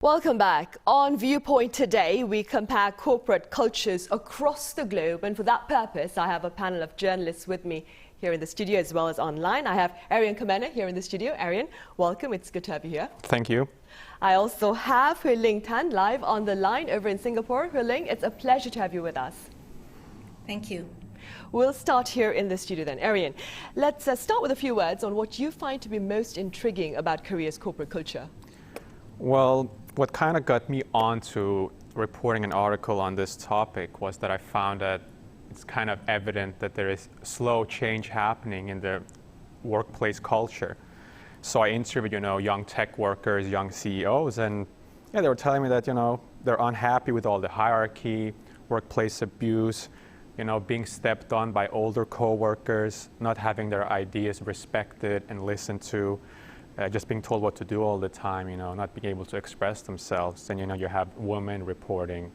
Welcome back. On Viewpoint today, we compare corporate cultures across the globe, and for that purpose, I have a panel of journalists with me here in the studio as well as online. I have ARIAN KHAMENEH here in the studio. ARIAN, welcome. It's good to have you here. Thank you. I also have HUILEng TAN live on the line over in Singapore. HUILEng, it's a pleasure to have you with us. Thank you. We'll start here in the studio then. ARIAN, let's start with a few words on what you find to be most intriguing about Korea's corporate culture. Well, what kind of got me onto reporting an article on this topic was that I found that it's kind of evident that there is slow change happening in the workplace culture. So I interviewed, young tech workers, young CEOs, and they were telling me that, they're unhappy with all the hierarchy, workplace abuse, being stepped on by older coworkers, not having their ideas respected and listened to. Just being told what to do all the time, not being able to express themselves. And, you have women reporting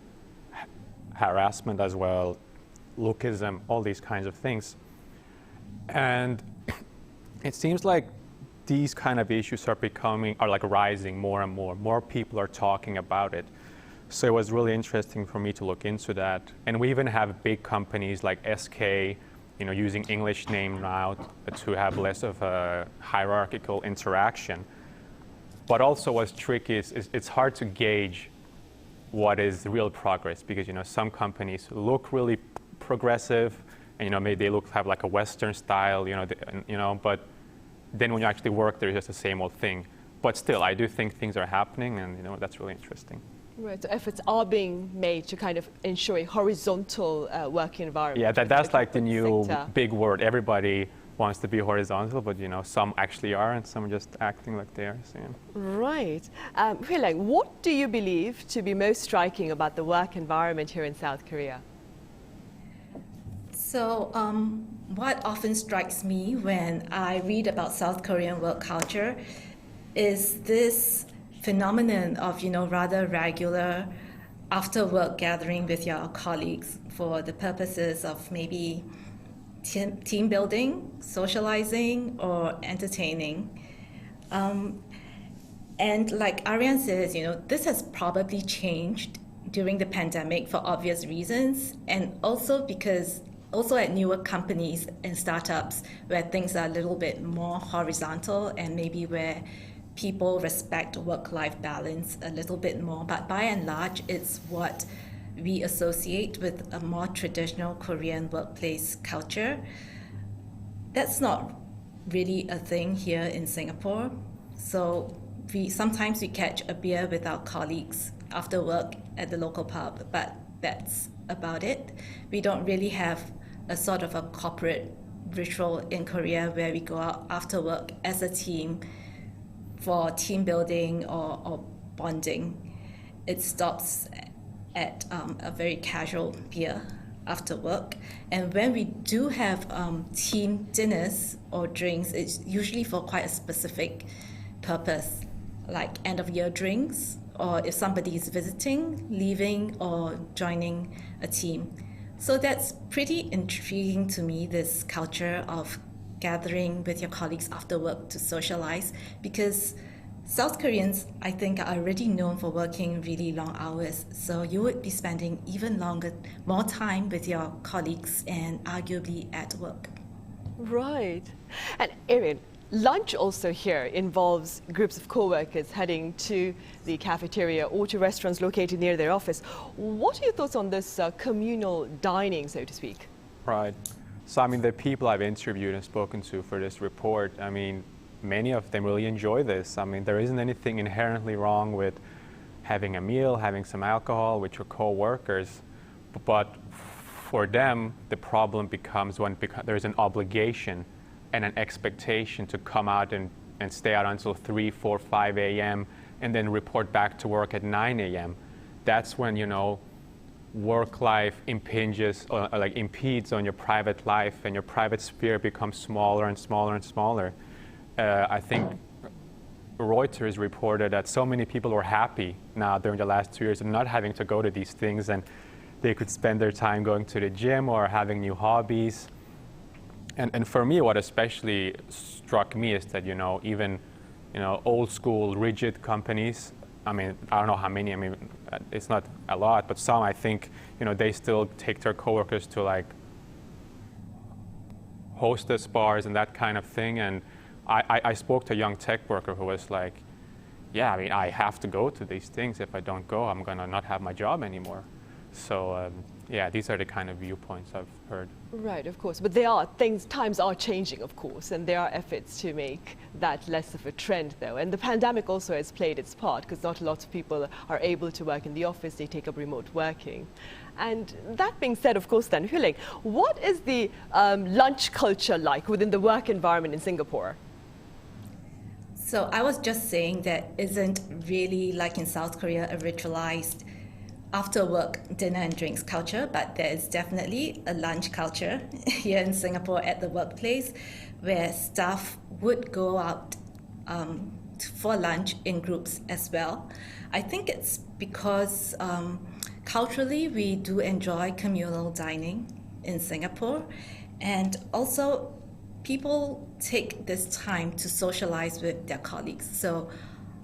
harassment as well, lookism, all these kinds of things. And it seems like these kind of issues are rising more and more. More people are talking about it. So it was really interesting for me to look into that. And we even have big companies like SK, using English name now to have less of a hierarchical interaction. But also what's tricky is it's hard to gauge what is real progress because, some companies look really progressive and, maybe they have like a Western style, but then when you actually work there, it's just the same old thing. But still, I do think things are happening and, that's really interesting. Right, so efforts are being made to kind of ensure a horizontal working environment. Yeah, that's like the new sector. Big word. Everybody wants to be horizontal, but some actually are and some are just acting like they are. So, yeah. Right. HUILEng, what do you believe to be most striking about the work environment here in South Korea? So what often strikes me when I read about South Korean work culture is this phenomenon of, rather regular after-work gathering with your colleagues for the purposes of maybe team building, socializing, or entertaining. And like Arian says, this has probably changed during the pandemic for obvious reasons, and also because at newer companies and startups where things are a little bit more horizontal and maybe where people respect work-life balance a little bit more, but by and large, it's what we associate with a more traditional Korean workplace culture. That's not really a thing here in Singapore. So sometimes we catch a beer with our colleagues after work at the local pub, but that's about it. We don't really have a sort of a corporate ritual in Korea where we go out after work as a team for team building or bonding. It stops at a very casual beer after work. And when we do have team dinners or drinks, it's usually for quite a specific purpose, like end of year drinks, or if somebody is visiting, leaving, or joining a team. So that's pretty intriguing to me, this culture of gathering with your colleagues after work to socialize, because South Koreans, I think, are already known for working really long hours. So you would be spending even more time with your colleagues and arguably at work. Right. And ARIAN, lunch also here involves groups of co-workers heading to the cafeteria or to restaurants located near their office. What are your thoughts on this communal dining, so to speak? Right. So, the people I've interviewed and spoken to for this report, many of them really enjoy this. There isn't anything inherently wrong with having a meal, having some alcohol with your co-workers, but for them, the problem becomes when there's an obligation and an expectation to come out and stay out until 3, 4, 5 a.m. and then report back to work at 9 a.m. That's when, work life impedes on your private life, and your private sphere becomes smaller and smaller and smaller. I think Reuters reported that so many people were happy now during the last 2 years of not having to go to these things, and they could spend their time going to the gym or having new hobbies. And for me, what especially struck me is that, even old school rigid companies I mean, I don't know how many, I mean, it's not a lot, but some, I think, you know, they still take their coworkers to like hostess bars and that kind of thing. And I spoke to a young tech worker who was like, yeah, I mean, I have to go to these things. If I don't go, I'm gonna not have my job anymore. So yeah, these are the kind of viewpoints I've heard. Right, of course. But times are changing, of course, and there are efforts to make that less of a trend, though. And the pandemic also has played its part, because not a lot of people are able to work in the office. They take up remote working. And that being said, of course, then, Huiling, what is the lunch culture like within the work environment in Singapore? So I was just saying that isn't really like in South Korea a ritualized after work dinner and drinks culture, but there is definitely a lunch culture here in Singapore at the workplace where staff would go out for lunch in groups as well. I think it's because culturally we do enjoy communal dining in Singapore, and also people take this time to socialize with their colleagues. So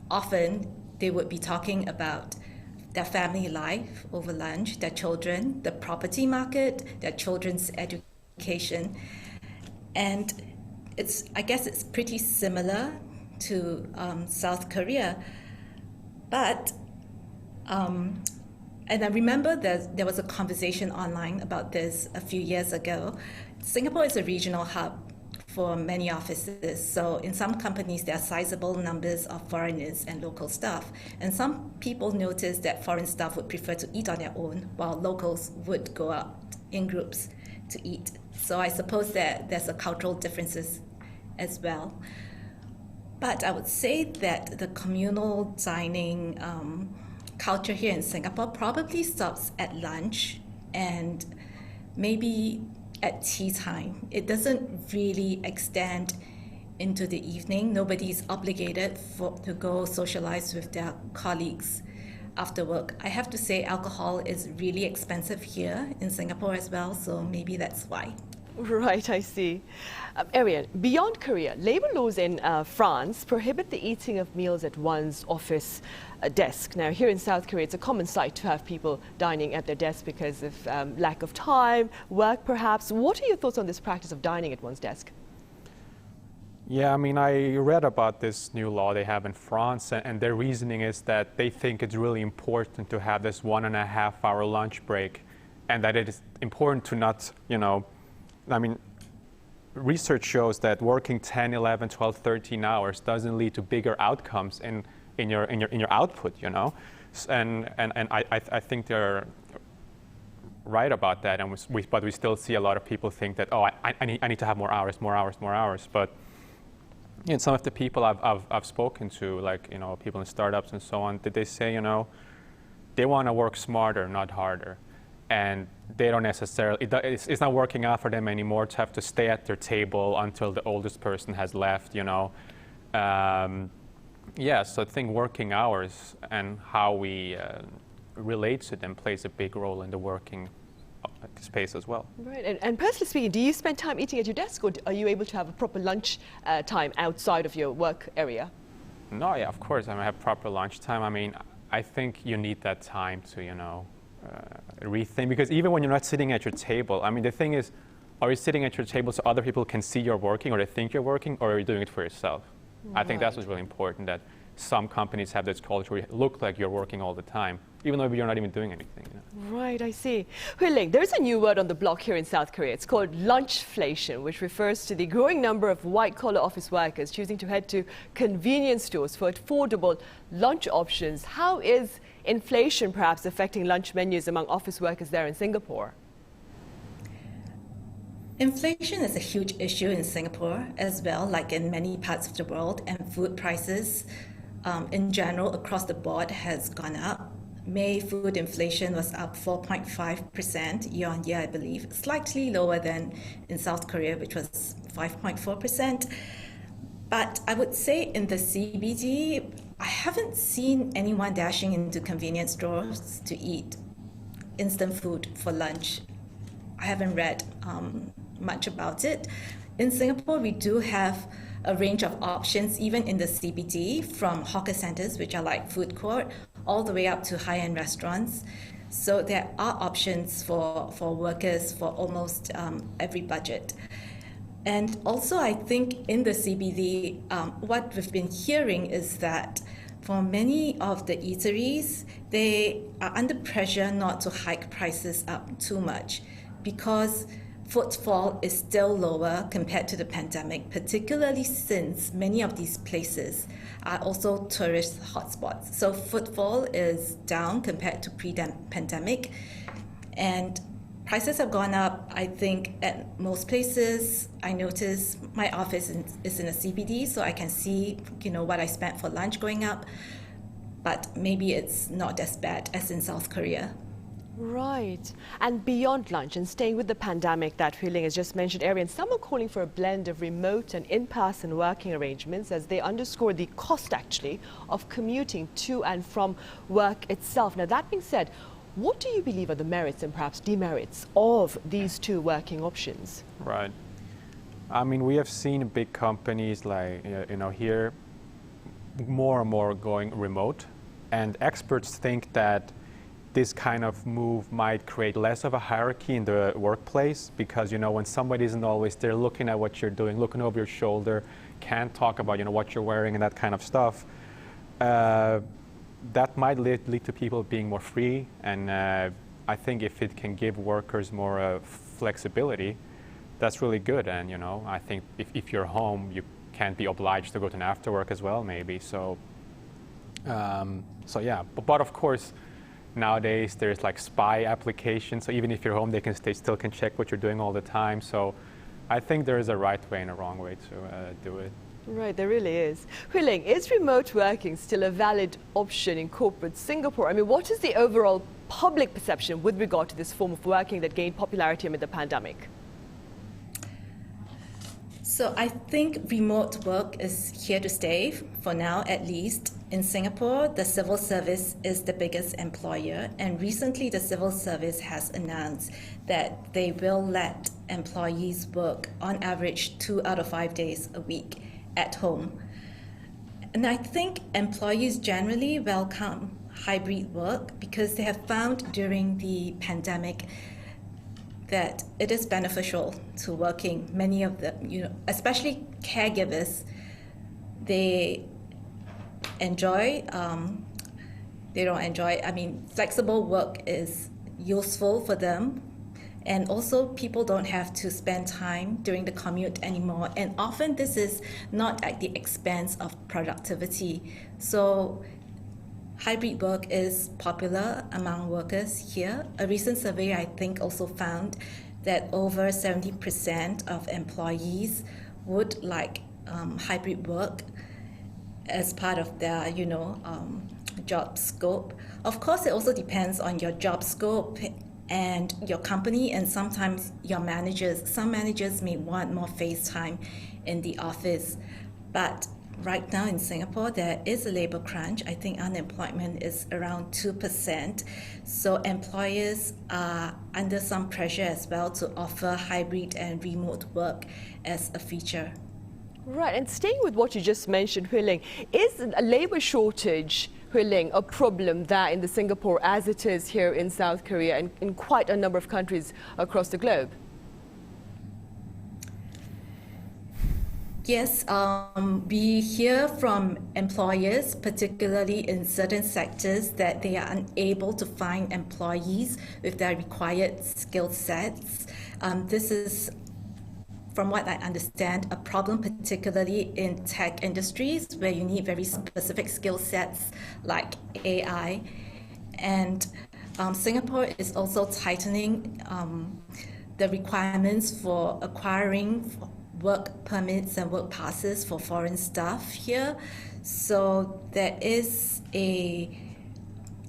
often they would be talking about their family life over lunch, their children, the property market, their children's education. And I guess it's pretty similar to South Korea. But, and I remember there was a conversation online about this a few years ago. Singapore is a regional hub for many offices. So in some companies, there are sizable numbers of foreigners and local staff. And some people noticed that foreign staff would prefer to eat on their own, while locals would go out in groups to eat. So I suppose that there's a cultural differences as well. But I would say that the communal dining culture here in Singapore probably stops at lunch and maybe at tea time. It doesn't really extend into the evening. Nobody's obligated to go socialize with their colleagues after work. I have to say alcohol is really expensive here in Singapore as well, so maybe that's why. Right, I see. Arian, beyond Korea, labor laws in France prohibit the eating of meals at one's office desk. Now, here in South Korea, it's a common sight to have people dining at their desk because of lack of time, work perhaps. What are your thoughts on this practice of dining at one's desk? Yeah, I mean, I read about this new law they have in France, and their reasoning is that they think it's really important to have this 1.5-hour lunch break, and that it is important to not, you know, I mean, research shows that working 10, 11, 12, 13 hours doesn't lead to bigger outcomes in your output, you know, and I think they're right about that, and but we still see a lot of people think that, oh, I need to have more hours, but you know, some of the people I've spoken to, like, you know, people in startups and so on, did they say, you know, they want to work smarter, not harder. And they don't necessarily, it's not working out for them anymore to have to stay at their table until the oldest person has left, you know. Yeah, so I think working hours and how we relate to them plays a big role in the working space as well. Right, and personally speaking, do you spend time eating at your desk, or are you able to have a proper lunch time outside of your work area? No, yeah, of course, I mean, I have proper lunch time. I mean, I think you need that time to, you know, rethink, because even when you're not sitting at your table, I mean, the thing is, are you sitting at your table so other people can see you're working, or they think you're working, or are you doing it for yourself? Right. I think that's what's really important, that some companies have this culture where you look like you're working all the time, even though you're not even doing anything. You know? Right, I see. Huiling, there's a new word on the block here in South Korea. It's called lunchflation, which refers to the growing number of white-collar office workers choosing to head to convenience stores for affordable lunch options. How is inflation perhaps affecting lunch menus among office workers there in Singapore? Inflation is a huge issue in Singapore as well, like in many parts of the world, and food prices in general across the board has gone up. May food inflation was up 4.5% year on year, I believe, slightly lower than in South Korea, which was 5.4%. But I would say in the CBD, I haven't seen anyone dashing into convenience stores to eat instant food for lunch. I haven't read much about it. In Singapore, we do have a range of options, even in the CBD, from hawker centers, which are like food court, all the way up to high-end restaurants. So there are options for workers for almost every budget. And also, I think in the CBD, what we've been hearing is that for many of the eateries, they are under pressure not to hike prices up too much because footfall is still lower compared to the pandemic, particularly since many of these places are also tourist hotspots. So footfall is down compared to pre-pandemic, and prices have gone up, I think, at most places. I notice my office is in a CBD, so I can see, what I spent for lunch going up, but maybe it's not as bad as in South Korea. Right. And beyond lunch and staying with the pandemic that Huiling has just mentioned, Arian, some are calling for a blend of remote and in-person working arrangements as they underscore the cost, actually, of commuting to and from work itself. Now, that being said, what do you believe are the merits and perhaps demerits of these two working options? Right. I mean, we have seen big companies like, here more and more going remote, and experts think that this kind of move might create less of a hierarchy in the workplace because, when somebody isn't always there looking at what you're doing, looking over your shoulder, can't talk about, what you're wearing and that kind of stuff, that might lead to people being more free. And I think if it can give workers more flexibility, that's really good. And, I think if you're home, you can't be obliged to go to an after work as well, maybe. So yeah, but of course, nowadays there's like spy applications, so even if you're home, they still can check what you're doing all the time. So I think there is a right way and a wrong way to do it. Right, there really is. Huiling, is remote working still a valid option in corporate Singapore? I mean, what is the overall public perception with regard to this form of working that gained popularity amid the pandemic? So I think remote work is here to stay, for now at least. In Singapore, the civil service is the biggest employer, and recently the civil service has announced that they will let employees work on average 2 out of 5 days a week at home. And I think employees generally welcome hybrid work because they have found during the pandemic that it is beneficial to working. Many of them, especially caregivers, they flexible work is useful for them. And also people don't have to spend time during the commute anymore. And often this is not at the expense of productivity. So hybrid work is popular among workers here. A recent survey, I think, also found that over 70% of employees would like hybrid work as part of their, job scope. Of course, it also depends on your job scope and your company, and sometimes your managers. Some managers may want more face time in the office, but right now in Singapore, there is a labor crunch. I think unemployment is around 2%. So employers are under some pressure as well to offer hybrid and remote work as a feature. Right, and staying with what you just mentioned, Huiling, is a labor shortage, Huiling, a problem there in Singapore as it is here in South Korea and in quite a number of countries across the globe? Yes, we hear from employers, particularly in certain sectors, that they are unable to find employees with their required skill sets. This is, from what I understand, a problem particularly in tech industries where you need very specific skill sets like AI. And Singapore is also tightening the requirements for acquiring work permits and work passes for foreign staff here. So there is a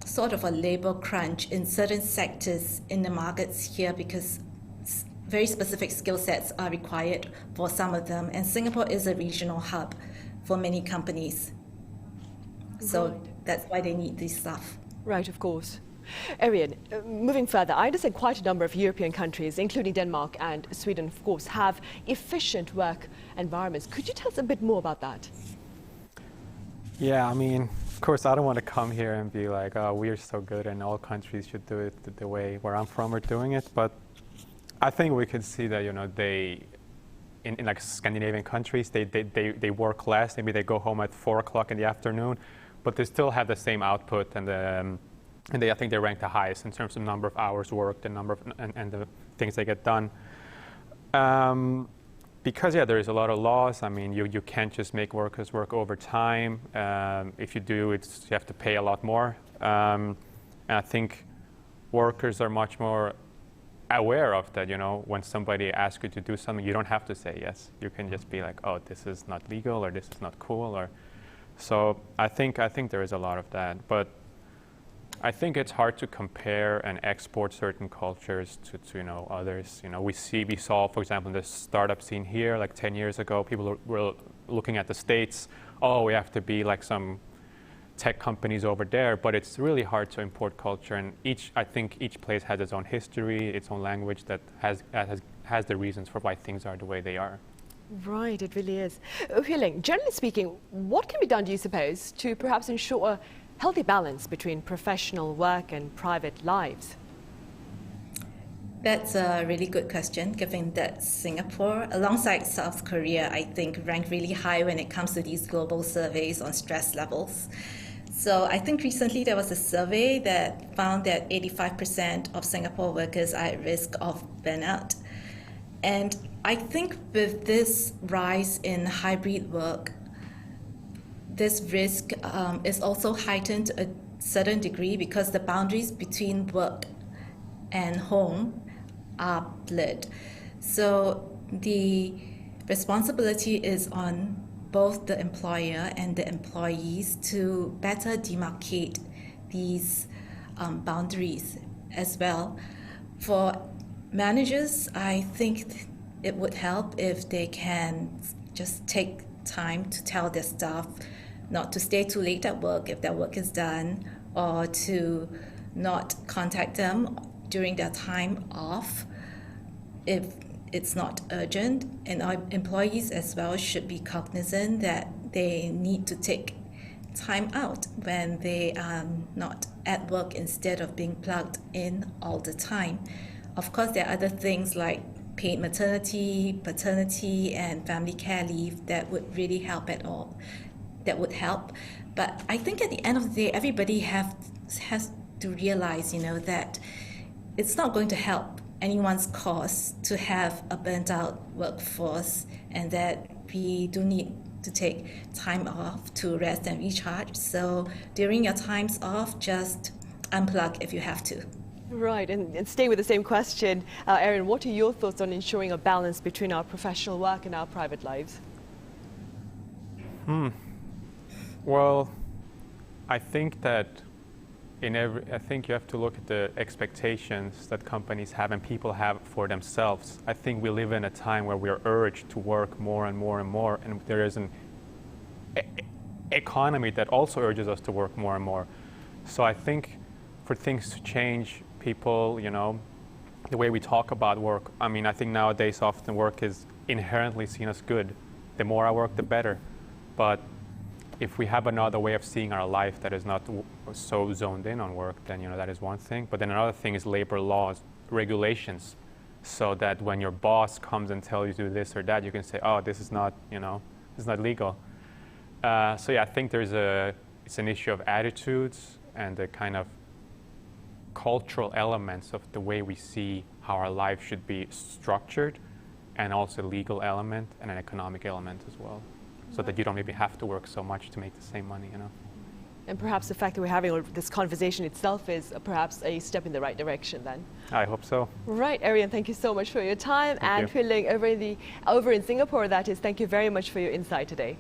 sort of a labor crunch in certain sectors in the markets here because very specific skill sets are required for some of them. And Singapore is a regional hub for many companies. So that's why they need this stuff. Right, of course. Arian, moving further, I understand quite a number of European countries, including Denmark and Sweden, of course, have efficient work environments. Could you tell us a bit more about that? Yeah, I mean, of course, I don't want to come here and be like, oh, we are so good and all countries should do it the way where I'm from are doing it. But I think we can see that, you know, in like Scandinavian countries, they work less. Maybe they go home at 4 o'clock in the afternoon, but they still have the same output, and I think they rank the highest in terms of number of hours worked and number of and the things they get done. Because yeah, there is a lot of laws. I mean, you can't just make workers work overtime. If you do, you have to pay a lot more. And I think workers are much more aware of that. You know, when somebody asks you to do something, you don't have to say yes. You can just be like, oh, this is not legal, or this is not cool, or so. I think there is a lot of that, but I think it's hard to compare and export certain cultures to you know, others. You know, we saw, for example, in the startup scene here, like 10 years ago, people were looking at the States. Oh, we have to be like some tech companies over there, but it's really hard to import culture. And I think each place has its own history, its own language that has the reasons for why things are the way they are. Right, it really is. Huiling, generally speaking, what can be done, do you suppose, to perhaps ensure a healthy balance between professional work and private lives? That's a really good question, given that Singapore, alongside South Korea, I think rank really high when it comes to these global surveys on stress levels. So I think recently there was a survey that found that 85% of Singapore workers are at risk of burnout. And I think with this rise in hybrid work, this risk is also heightened to a certain degree because the boundaries between work and home are blurred. So the responsibility is on both the employer and the employees to better demarcate these boundaries as well. For managers, I think it would help if they can just take time to tell their staff not to stay too late at work if their work is done, or to not contact them during their time off if it's not urgent. And our employees as well should be cognizant that they need to take time out when they are not at work instead of being plugged in all the time. Of course, there are other things like paid maternity, paternity, and family care leave that would really help at all. That would help. But I think at the end of the day, everybody has to realize, you know, that it's not going to help anyone's cause to have a burnt out workforce, and that we do need to take time off to rest and recharge. So during your times off, just unplug if you have to. Right, and staying with the same question, Arian, what are your thoughts on ensuring a balance between our professional work and our private lives? Well, I think that I think you have to look at the expectations that companies have and people have for themselves. I think we live in a time where we are urged to work more and more and more, and there is an economy that also urges us to work more and more. So I think for things to change, people, you know, the way we talk about work, I mean, I think nowadays often work is inherently seen as good. The more I work, the better. But if we have another way of seeing our life that is not so zoned in on work, then, you know, that is one thing. But then another thing is labor laws, regulations, so that when your boss comes and tells you to do this or that, you can say, oh, this is not, you know, it's not legal. So yeah, I think it's an issue of attitudes and the kind of cultural elements of the way we see how our life should be structured, and also a legal element and an economic element as well. So that you don't maybe have to work so much to make the same money, you know. And perhaps the fact that we're having this conversation itself is perhaps a step in the right direction then. I hope so. Right, Arian, thank you so much for your time. Thank you. Huiling over in Singapore, that is, thank you very much for your insight today.